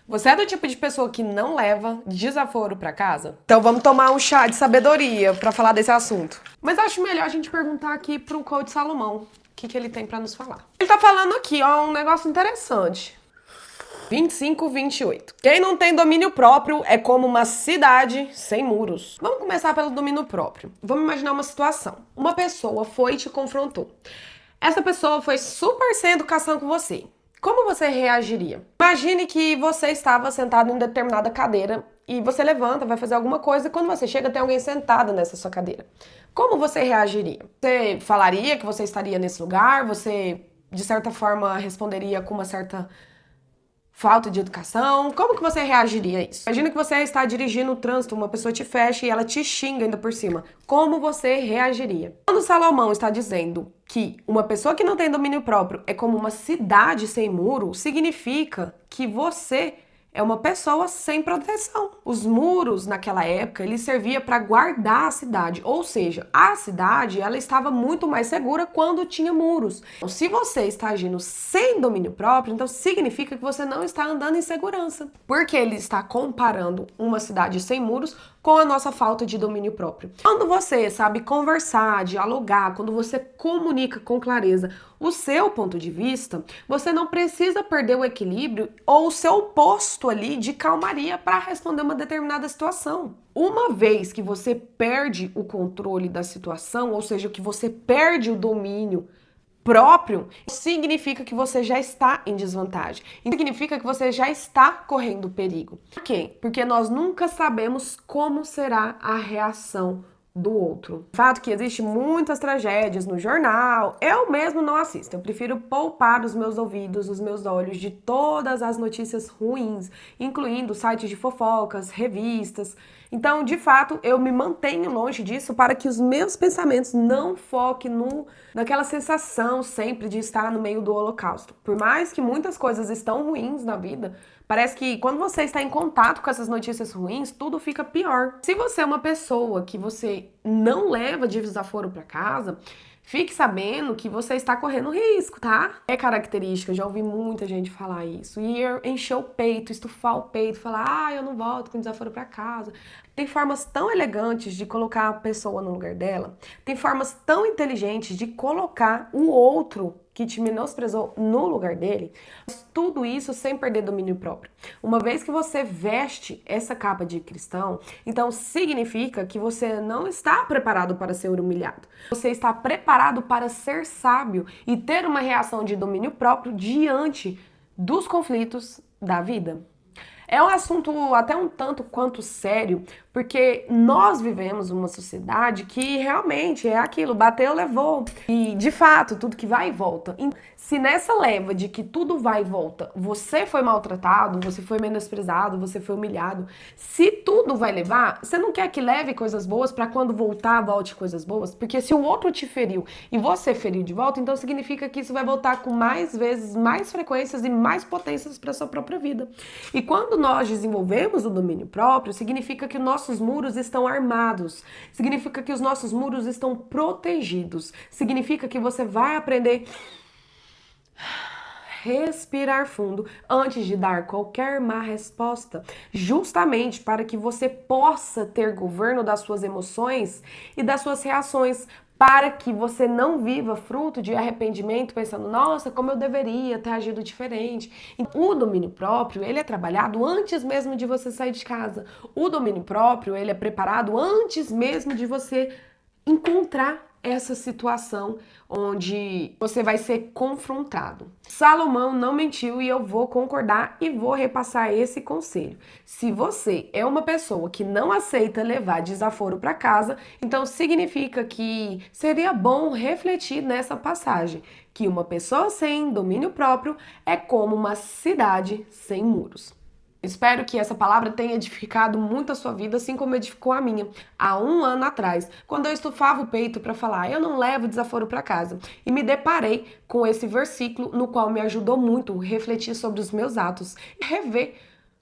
Você é do tipo de pessoa que não leva desaforo pra casa? Então vamos tomar um chá de sabedoria pra falar desse assunto. Mas acho melhor a gente perguntar aqui pro coach Salomão o que ele tem pra nos falar. Ele tá falando aqui, ó, um negócio interessante. 25, 28. Quem não tem domínio próprio é como uma cidade sem muros. Vamos começar pelo domínio próprio. Vamos imaginar uma situação. Uma pessoa foi e te confrontou. Essa pessoa foi super sem educação com você. Como você reagiria? Imagine que você estava sentado em determinada cadeira e você levanta, vai fazer alguma coisa e quando você chega tem alguém sentado nessa sua cadeira. Como você reagiria? Você falaria que você estaria nesse lugar? Você, de certa forma, responderia com uma certa falta de educação? Como que você reagiria a isso? Imagina que você está dirigindo o trânsito, uma pessoa te fecha e ela te xinga ainda por cima. Como você reagiria? Quando Salomão está dizendo que uma pessoa que não tem domínio próprio é como uma cidade sem muro, significa que você é uma pessoa sem proteção. Os muros, naquela época, eles serviam para guardar a cidade, ou seja, a cidade ela estava muito mais segura quando tinha muros. Então, se você está agindo sem domínio próprio, então significa que você não está andando em segurança, porque ele está comparando uma cidade sem muros com a nossa falta de domínio próprio. Quando você sabe conversar, dialogar, quando você comunica com clareza o seu ponto de vista, você não precisa perder o equilíbrio ou o seu posto ali de calmaria para responder uma determinada situação. Uma vez que você perde o controle da situação, ou seja, que você perde o domínio próprio, significa que você já está em desvantagem. Significa que você já está correndo perigo. Por quê? Porque nós nunca sabemos como será a reação do outro. O fato que existe muitas tragédias no jornal, eu mesmo não assisto. Eu prefiro poupar os meus ouvidos, os meus olhos de todas as notícias ruins, incluindo sites de fofocas, revistas. Então, de fato, eu me mantenho longe disso para que os meus pensamentos não foquem naquela sensação sempre de estar no meio do holocausto. Por mais que muitas coisas estão ruins na vida, parece que quando você está em contato com essas notícias ruins, tudo fica pior. Se você é uma pessoa que você não leva de desaforo para casa, fique sabendo que você está correndo risco, tá? É característica, eu já ouvi muita gente falar isso. E encher o peito, estufar o peito, falar, eu não volto com desaforo para casa. Tem formas tão elegantes de colocar a pessoa no lugar dela. Tem formas tão inteligentes de colocar o outro que te menosprezou no lugar dele. Mas tudo isso sem perder domínio próprio. Uma vez que você veste essa capa de cristão, então significa que você não está preparado para ser humilhado. Você está preparado para ser sábio e ter uma reação de domínio próprio diante dos conflitos da vida. É um assunto até um tanto quanto sério, porque nós vivemos uma sociedade que realmente é aquilo, bateu, levou. E, de fato, tudo que vai e volta. Se nessa leva de que tudo vai e volta, você foi maltratado, você foi menosprezado, você foi humilhado, se tudo vai levar, você não quer que leve coisas boas para quando voltar, volte coisas boas? Porque se o outro te feriu e você feriu de volta, então significa que isso vai voltar com mais vezes, mais frequências e mais potências para sua própria vida. E quando nós desenvolvemos o domínio próprio, significa que nossos muros estão armados, significa que os nossos muros estão protegidos, significa que você vai aprender respirar fundo antes de dar qualquer má resposta, justamente para que você possa ter governo das suas emoções e das suas reações, para que você não viva fruto de arrependimento pensando, nossa, como eu deveria ter agido diferente. O domínio próprio, ele é trabalhado antes mesmo de você sair de casa. O domínio próprio, ele é preparado antes mesmo de você encontrar essa situação onde você vai ser confrontado. Salomão não mentiu e eu vou concordar e vou repassar esse conselho. Se você é uma pessoa que não aceita levar desaforo para casa, então significa que seria bom refletir nessa passagem, que uma pessoa sem domínio próprio é como uma cidade sem muros. Espero que essa palavra tenha edificado muito a sua vida, assim como edificou a minha. Há um ano atrás, quando eu estufava o peito para falar, eu não levo desaforo para casa, e me deparei com esse versículo, no qual me ajudou muito a refletir sobre os meus atos e rever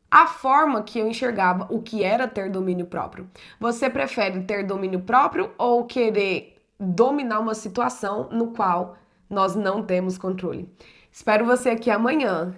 a forma que eu enxergava o que era ter domínio próprio. Você prefere ter domínio próprio ou querer dominar uma situação no qual nós não temos controle? Espero você aqui amanhã.